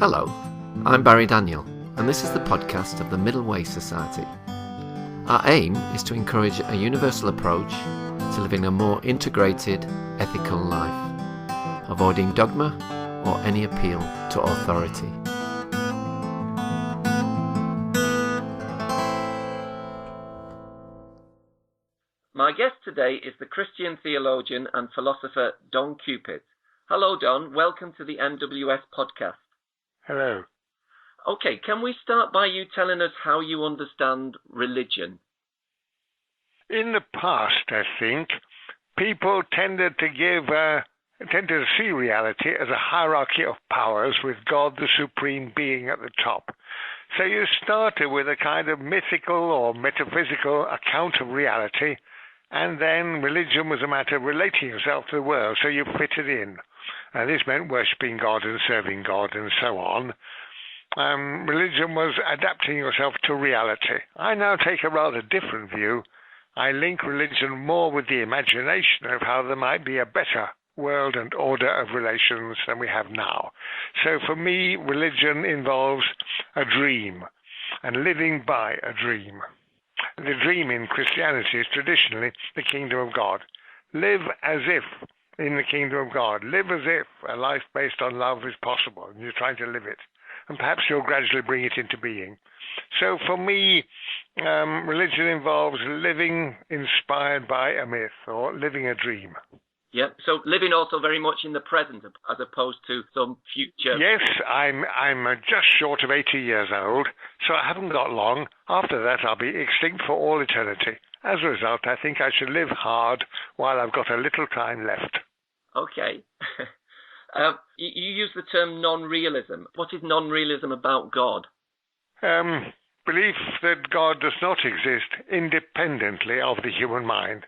Hello, I'm Barry Daniel, and this is the podcast of the Middle Way Society. Our aim is to encourage a universal approach to living a more integrated, ethical life, avoiding dogma or any appeal to authority. My guest today is the Christian theologian and philosopher Don Cupitt. Hello, Don. Welcome to the MWS Podcast. Hello. Okay, can we start by you telling us how you understand religion? In the past, I think, people tended to see reality as a hierarchy of powers with God the Supreme Being at the top. So you started with a kind of mythical or metaphysical account of reality, and then religion was a matter of relating yourself to the world, so you fitted in. And this meant worshipping God and serving God and so on. Religion was adapting yourself to reality. I now take a rather different view. I link religion more with the imagination of how there might be a better world and order of relations than we have now. So for me, religion involves a dream and living by a dream. The dream in Christianity is traditionally the kingdom of God. Live as if in the kingdom of God. Live as if a life based on love is possible, and you're trying to live it. And perhaps you'll gradually bring it into being. So for me, religion involves living inspired by a myth or living a dream. Yeah, so living also very much in the present as opposed to some future. Yes, I'm just short of 80 years old, so I haven't got long. After that, I'll be extinct for all eternity. As a result, I think I should live hard while I've got a little time left. Okay. You use the term non-realism. What is non-realism about God? Belief that God does not exist independently of the human mind.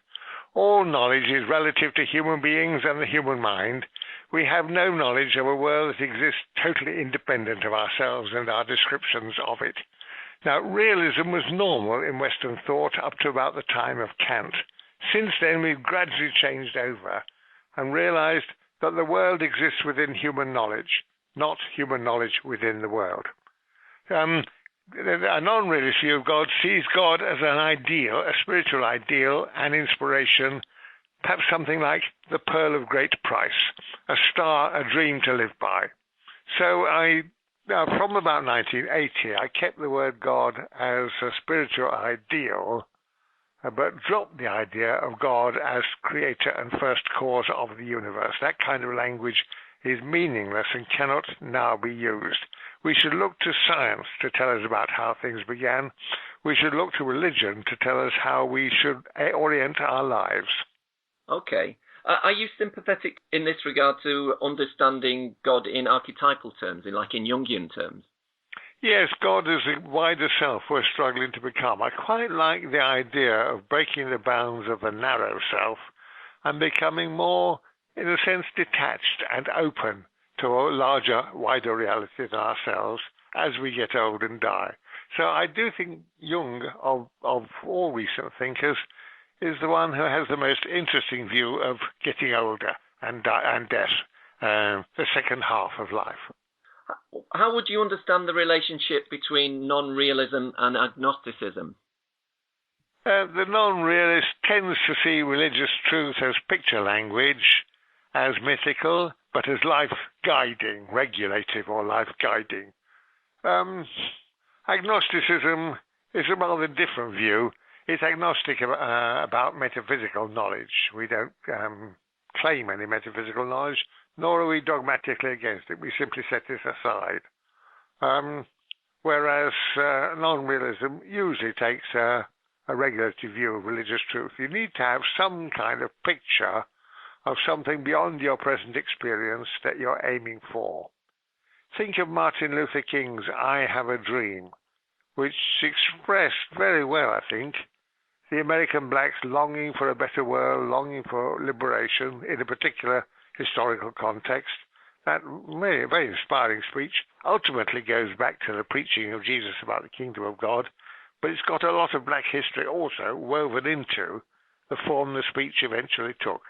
All knowledge is relative to human beings and the human mind. We have no knowledge of a world that exists totally independent of ourselves and our descriptions of it. Now, realism was normal in Western thought up to about the time of Kant. Since then, we've gradually changed over and realized that the world exists within human knowledge, not human knowledge within the world. A non-realist view of God sees God as an ideal, a spiritual ideal, an inspiration, perhaps something like the pearl of great price, a star, a dream to live by. So from about 1980, I kept the word God as a spiritual ideal, but dropped the idea of God as creator and first cause of the universe. That kind of language is meaningless and cannot now be used. We should look to science to tell us about how things began. We should look to religion to tell us how we should orient our lives. Okay. Are you sympathetic in this regard to understanding God in archetypal terms, in Jungian terms? Yes, God is the wider self we're struggling to become. I quite like the idea of breaking the bounds of the narrow self and becoming more, in a sense, detached and open to a larger, wider reality than ourselves as we get old and die. So I do think Jung, of all recent thinkers, is the one who has the most interesting view of getting older and death, the second half of life. How would you understand the relationship between non-realism and agnosticism? The non-realist tends to see religious truth as picture language, as mythical, but as life-guiding, regulative or life-guiding. Agnosticism is a rather different view. It's agnostic about metaphysical knowledge. We don't claim any metaphysical knowledge, nor are we dogmatically against it. We simply set this aside. Whereas non-realism usually takes a regulative view of religious truth. You need to have some kind of picture of something beyond your present experience that you're aiming for. Think of Martin Luther King's I Have a Dream, which expressed very well, I think, the American blacks longing for a better world, longing for liberation in a particular historical context. That very, very inspiring speech ultimately goes back to the preaching of Jesus about the kingdom of God, but it's got a lot of black history also woven into the form the speech eventually took.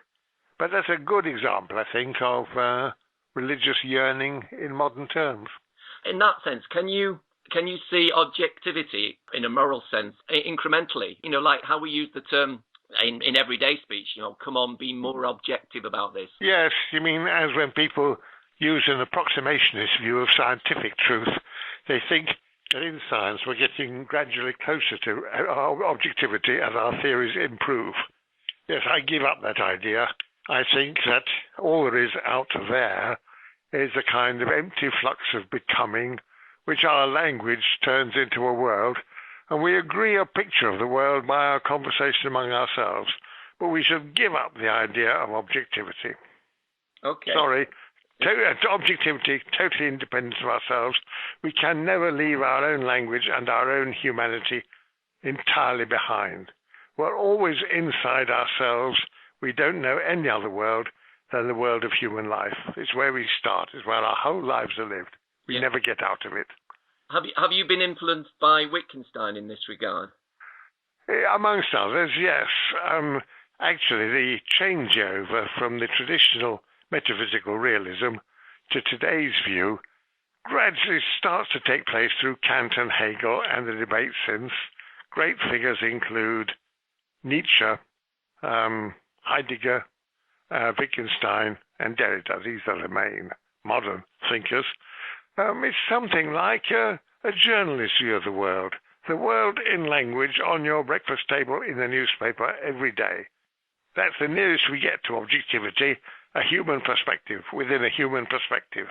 But that's a good example, I think, of religious yearning in modern terms. In that sense, can you see objectivity in a moral sense incrementally? Like how we use the term in everyday speech, come on, be more objective about this. Yes, you mean as when people use an approximationist view of scientific truth, they think that in science we're getting gradually closer to objectivity as our theories improve. Yes, I give up that idea. I think that all there is out there is a kind of empty flux of becoming, which our language turns into a world, and we agree a picture of the world by our conversation among ourselves, but we should give up the idea of objectivity. Okay. Sorry. Objectivity, totally independent of ourselves. We can never leave our own language and our own humanity entirely behind. We're always inside ourselves. We don't know any other world than the world of human life. It's where we start. It's where our whole lives are lived. We never get out of it. Have you been influenced by Wittgenstein in this regard? Amongst others, yes. Actually, the changeover from the traditional metaphysical realism to today's view gradually starts to take place through Kant and Hegel and the debate since. Great figures include Nietzsche, Heidegger, Wittgenstein, and Derrida. These are the main modern thinkers. It's something like a journalist view of the world in language on your breakfast table in the newspaper every day. That's the nearest we get to objectivity, a human perspective within a human perspective.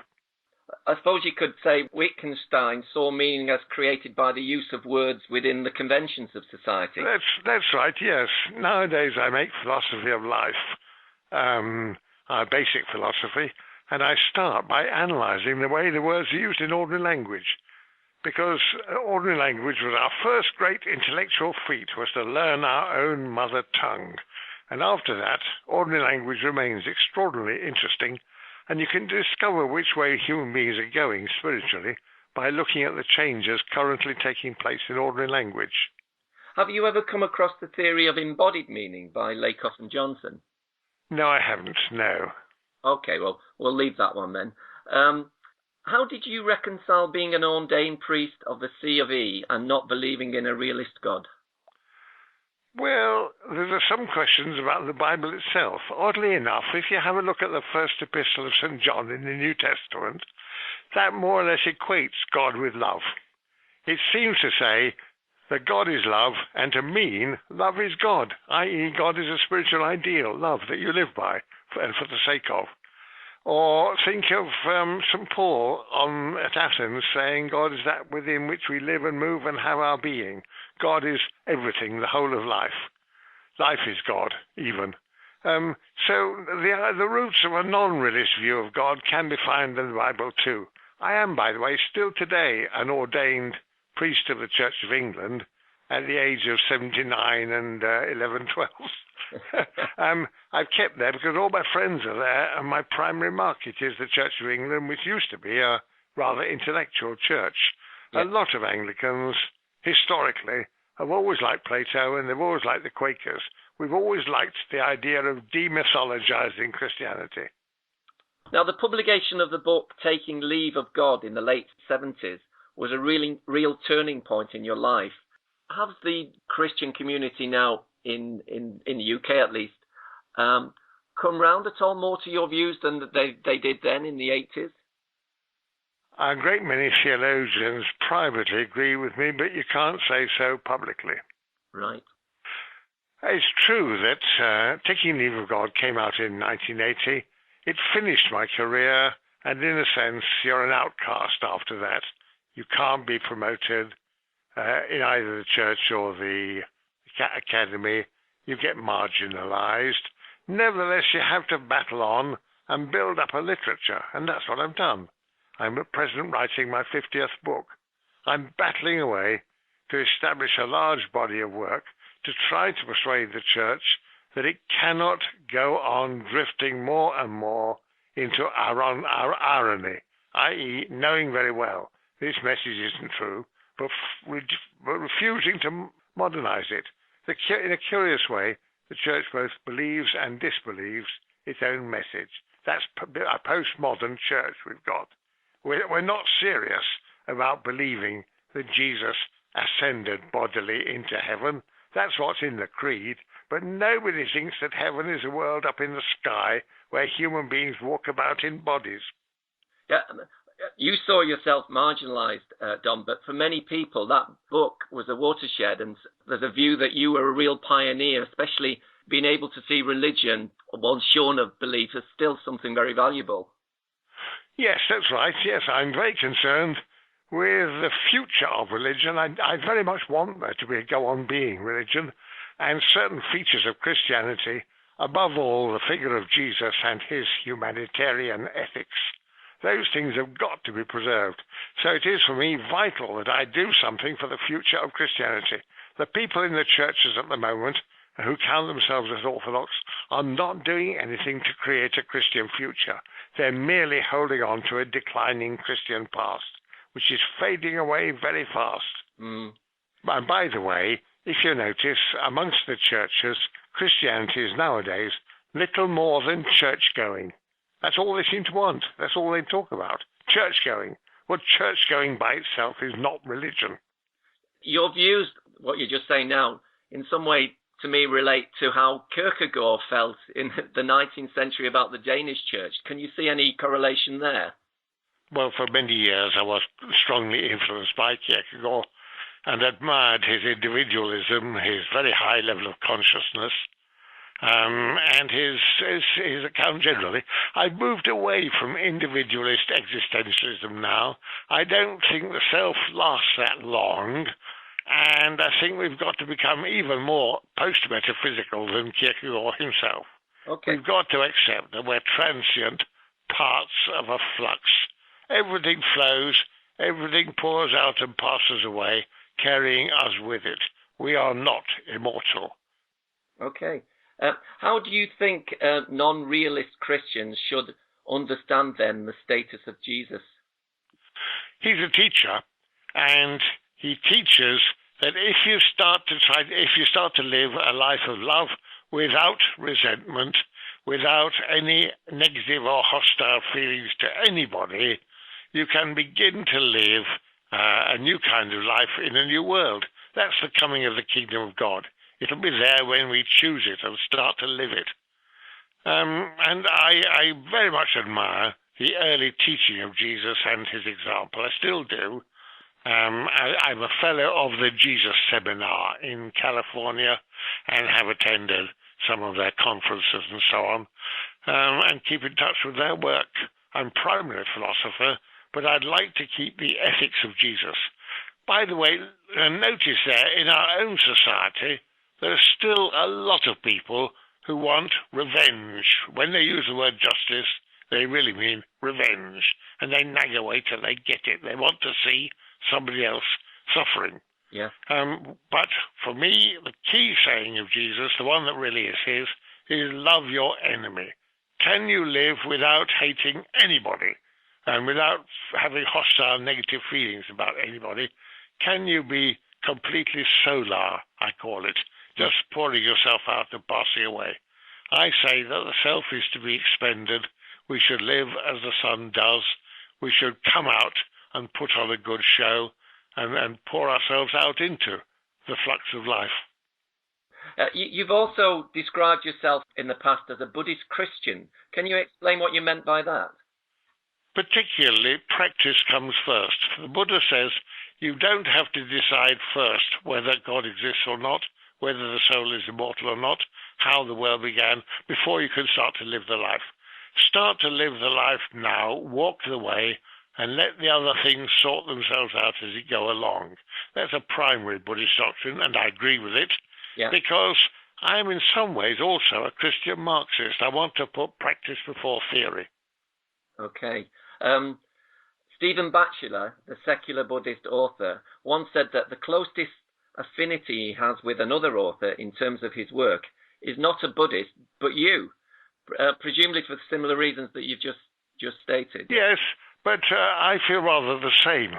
I suppose you could say Wittgenstein saw meaning as created by the use of words within the conventions of society. That's right, yes. Nowadays I make philosophy of life, our basic philosophy, and I start by analysing the way the words are used in ordinary language. Because ordinary language was our first great intellectual feat, was to learn our own mother tongue. And after that, ordinary language remains extraordinarily interesting, and you can discover which way human beings are going spiritually by looking at the changes currently taking place in ordinary language. Have you ever come across the theory of embodied meaning by Lakoff and Johnson? No, I haven't, no. Okay, well, we'll leave that one then. How did you reconcile being an ordained priest of the C of E and not believing in a realist God? Well, there are some questions about the Bible itself. Oddly enough, if you have a look at the first epistle of St. John in the New Testament, that more or less equates God with love. It seems to say that God is love, and to mean love is God, i.e. God is a spiritual ideal, love that you live by and for the sake of. Or think of St. Paul at Athens saying God is that within which we live and move and have our being. God is everything, the whole of life. Life is God, even. So the roots of a non-realist view of God can be found in the Bible too. I am, by the way, still today an ordained priest of the Church of England at the age of 79 and 11, 12. I've kept there because all my friends are there, and my primary market is the Church of England, which used to be a rather intellectual church. Yeah. A lot of Anglicans, historically, have always liked Plato, and they've always liked the Quakers. We've always liked the idea of demythologizing Christianity. Now, the publication of the book Taking Leave of God in the late 70s was a real turning point in your life. Has the Christian community now, in the UK at least, come round at all more to your views than they did then in the 80s? A great many theologians privately agree with me, but you can't say so publicly. Right. It's true that Taking Leave of God came out in 1980. It finished my career, and in a sense, you're an outcast after that. You can't be promoted in either the church or the academy. You get marginalized. Nevertheless, you have to battle on and build up a literature, and that's what I've done. I'm at present writing my 50th book. I'm battling away to establish a large body of work to try to persuade the church that it cannot go on drifting more and more into our irony, i.e. knowing very well this message isn't true, but refusing to modernize it. In a curious way, the church both believes and disbelieves its own message. That's a postmodern church we've got. We're not serious about believing that Jesus ascended bodily into heaven. That's what's in the creed. But nobody thinks that heaven is a world up in the sky where human beings walk about in bodies. Yeah, you saw yourself marginalized, Don, but for many people, that book was a watershed, and there's a view that you were a real pioneer, especially being able to see religion, once shorn of belief, as still something very valuable. Yes, that's right. Yes, I'm very concerned with the future of religion. I very much want there to be a go-on being religion, and certain features of Christianity, above all the figure of Jesus and his humanitarian ethics. Those things have got to be preserved. So it is for me vital that I do something for the future of Christianity. The people in the churches at the moment who count themselves as Orthodox are not doing anything to create a Christian future. They're merely holding on to a declining Christian past, which is fading away very fast. And by the way, if you notice, amongst the churches, Christianity is nowadays little more than church-going. That's all they seem to want. That's all they talk about. Church-going. Well, church-going by itself is not religion. Your views, what you're just saying now, in some way, to me, relate to how Kierkegaard felt in the 19th century about the Danish church. Can you see any correlation there? Well, for many years I was strongly influenced by Kierkegaard and admired his individualism, his very high level of consciousness, and his account generally. I've moved away from individualist existentialism now. I don't think the self lasts that long, and I think we've got to become even more post-metaphysical than Kierkegaard himself. Okay. We've got to accept that we're transient parts of a flux. Everything flows, everything pours out and passes away, carrying us with it. We are not immortal. Okay. How do you think non-realist Christians should understand then the status of Jesus? He's a teacher, and he teaches that if you start to live a life of love without resentment, without any negative or hostile feelings to anybody, you can begin to live a new kind of life in a new world. That's the coming of the kingdom of God. It'll be there when we choose it and start to live it. And I very much admire the early teaching of Jesus and his example. I still do. I'm a fellow of the Jesus Seminar in California and have attended some of their conferences and so on, and keep in touch with their work. I'm primarily a philosopher, but I'd like to keep the ethics of Jesus. By the way, notice there, in our own society, there are still a lot of people who want revenge. When they use the word justice, they really mean revenge, and they nag away till they get it. They want to see somebody else suffering. Yeah. But for me, the key saying of Jesus, the one that really is his, is love your enemy. Can you live without hating anybody and without having hostile, negative feelings about anybody? Can you be completely solar, I call it, just pouring yourself out and passing away? I say that the self is to be expended. We should live as the sun does. We should come out and put on a good show and pour ourselves out into the flux of life. You've also described yourself in the past as a Buddhist Christian. Can you explain what you meant by that? Particularly, practice comes first. The Buddha says you don't have to decide first whether God exists or not, whether the soul is immortal or not, how the world began, before you can start to live the life. Start to live the life now, walk the way, and let the other things sort themselves out as you go along. That's a primary Buddhist doctrine, and I agree with it, because I'm in some ways also a Christian Marxist. I want to put practice before theory. Okay. Stephen Batchelor, the secular Buddhist author, once said that the closest affinity he has with another author in terms of his work is not a Buddhist, but you, presumably for similar reasons that you've just stated. Yes, but I feel rather the same.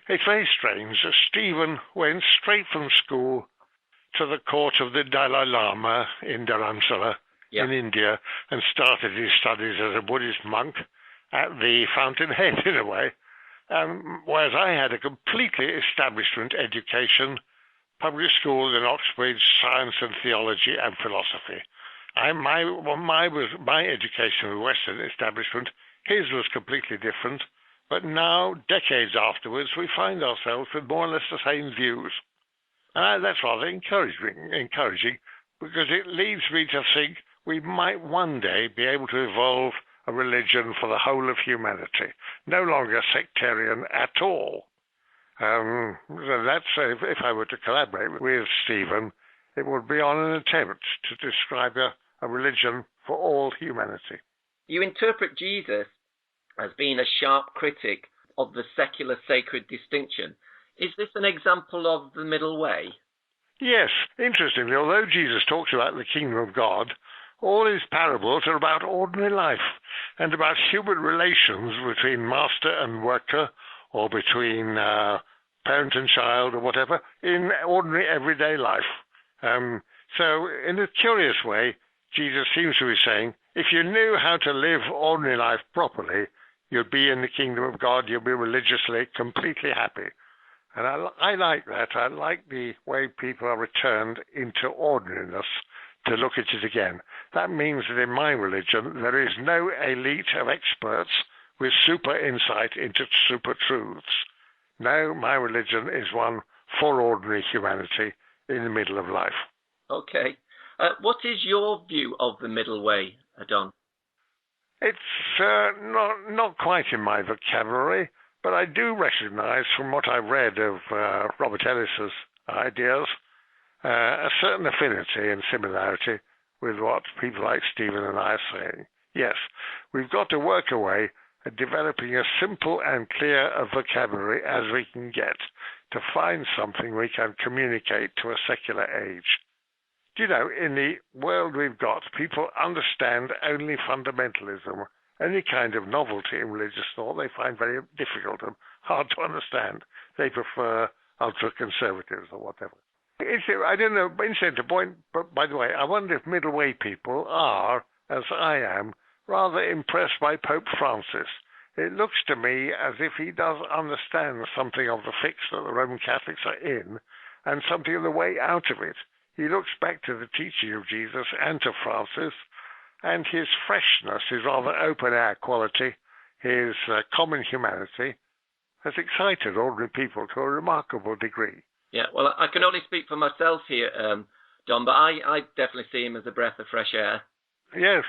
It's very strange that Stephen went straight from school to the court of the Dalai Lama in Dharamsala in India and started his studies as a Buddhist monk at the fountainhead, in a way. Whereas I had a completely establishment education, public schools in Oxbridge, science and theology and philosophy. My education was Western establishment. His was completely different. But now, decades afterwards, we find ourselves with more or less the same views. And that's rather encouraging because it leads me to think we might one day be able to evolve a religion for the whole of humanity, no longer sectarian at all. So that's if I were to collaborate with Stephen, it would be on an attempt to describe a religion for all humanity. You interpret Jesus as being a sharp critic of the secular-sacred distinction. Is this an example of the middle way? Yes. Interestingly, although Jesus talks about the kingdom of God, all his parables are about ordinary life and about human relations between master and worker or between parent and child or whatever in ordinary everyday life. So in a curious way, Jesus seems to be saying, if you knew how to live ordinary life properly, you'd be in the kingdom of God, you'd be religiously completely happy. And I like that. I like the way people are returned into ordinariness to look at it again. That means that in my religion, there is no elite of experts with super insight into super truths. No, my religion is one for ordinary humanity in the middle of life. Okay. What is your view of the middle way, Don? It's not quite in my vocabulary, but I do recognize from what I've read of Robert Ellis's ideas a certain affinity and similarity with what people like Stephen and I are saying. Yes, we've got to work away at developing as simple and clear a vocabulary as we can get to find something we can communicate to a secular age. Do you know, in the world we've got, people understand only fundamentalism. Any kind of novelty in religious thought they find very difficult and hard to understand. They prefer ultra-conservatives or whatever. I don't know, instead the point, but by the way, I wonder if middle way people are, as I am, rather impressed by Pope Francis. It looks to me as if he does understand something of the fix that the Roman Catholics are in and something of the way out of it. He looks back to the teaching of Jesus and to Francis, and his freshness, his rather open-air quality, his common humanity, has excited ordinary people to a remarkable degree. Yeah, well, I can only speak for myself here, Don, but I definitely see him as a breath of fresh air. Yes,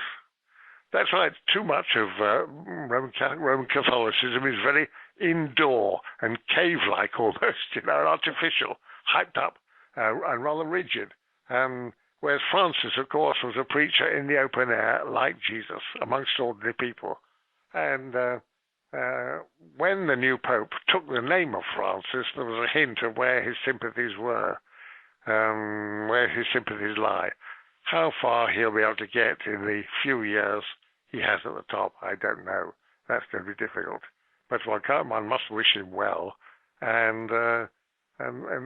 that's right. Too much of Roman Catholicism is very indoor and cave-like almost, artificial, hyped up and rather rigid. Whereas Francis, of course, was a preacher in the open air, like Jesus, amongst ordinary people. And when the new Pope took the name of Francis, there was a hint of where his sympathies were, where his sympathies lie. How far he'll be able to get in the few years he has at the top, I don't know. That's going to be difficult. But one must wish him well and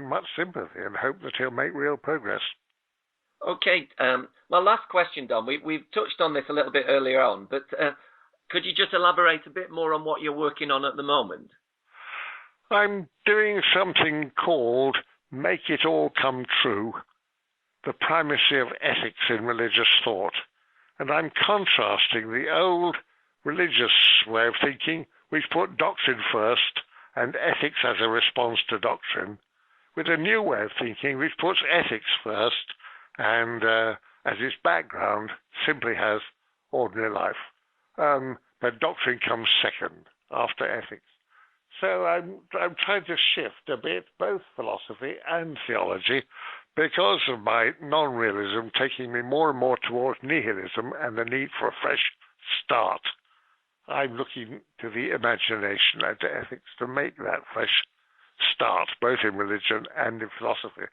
much sympathy and hope that he'll make real progress. Okay, my last question, Don. We've touched on this a little bit earlier on, but could you just elaborate a bit more on what you're working on at the moment? I'm doing something called Make It All Come True, the primacy of ethics in religious thought. And I'm contrasting the old religious way of thinking, which put doctrine first and ethics as a response to doctrine, with a new way of thinking which puts ethics first and as its background simply has ordinary life. But doctrine comes second after ethics. So I'm trying to shift a bit, both philosophy and theology, because of my non-realism taking me more and more towards nihilism and the need for a fresh start. I'm looking to the imagination and to ethics to make that fresh start, both in religion and in philosophy.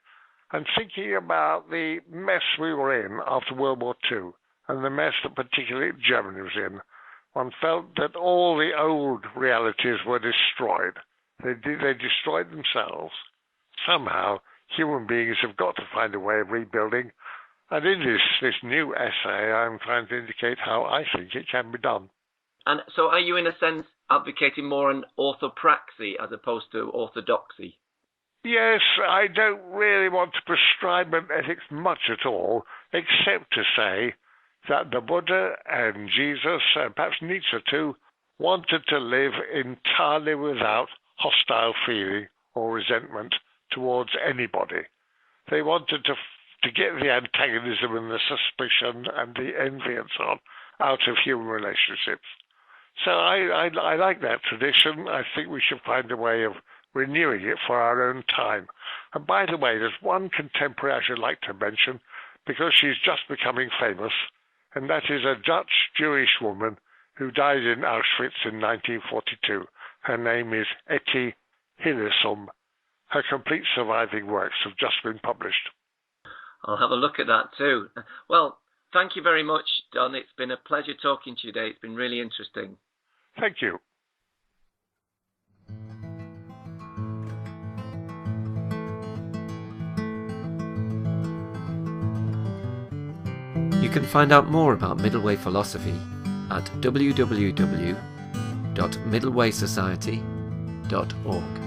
And thinking about the mess we were in after World War II, and the mess that particularly Germany was in, one felt that all the old realities were destroyed. They destroyed themselves. Somehow, human beings have got to find a way of rebuilding. And in this new essay, I'm trying to indicate how I think it can be done. And so are you, in a sense, advocating more an orthopraxy as opposed to orthodoxy. Yes, I don't really want to prescribe an ethics much at all, except to say that the Buddha and Jesus, and perhaps Nietzsche too, wanted to live entirely without hostile feeling or resentment towards anybody. They wanted to get the antagonism and the suspicion and the envy and so on out of human relationships. So I like that tradition. I think we should find a way of renewing it for our own time. And by the way, there's one contemporary I should like to mention, because she's just becoming famous, and that is a Dutch Jewish woman who died in Auschwitz in 1942. Her name is Etty Hillesum. Her complete surviving works have just been published. I'll have a look at that too. Well, thank you very much, Don. It's been a pleasure talking to you today. It's been really interesting. Thank you. You can find out more about middle way philosophy at www.middlewaysociety.org.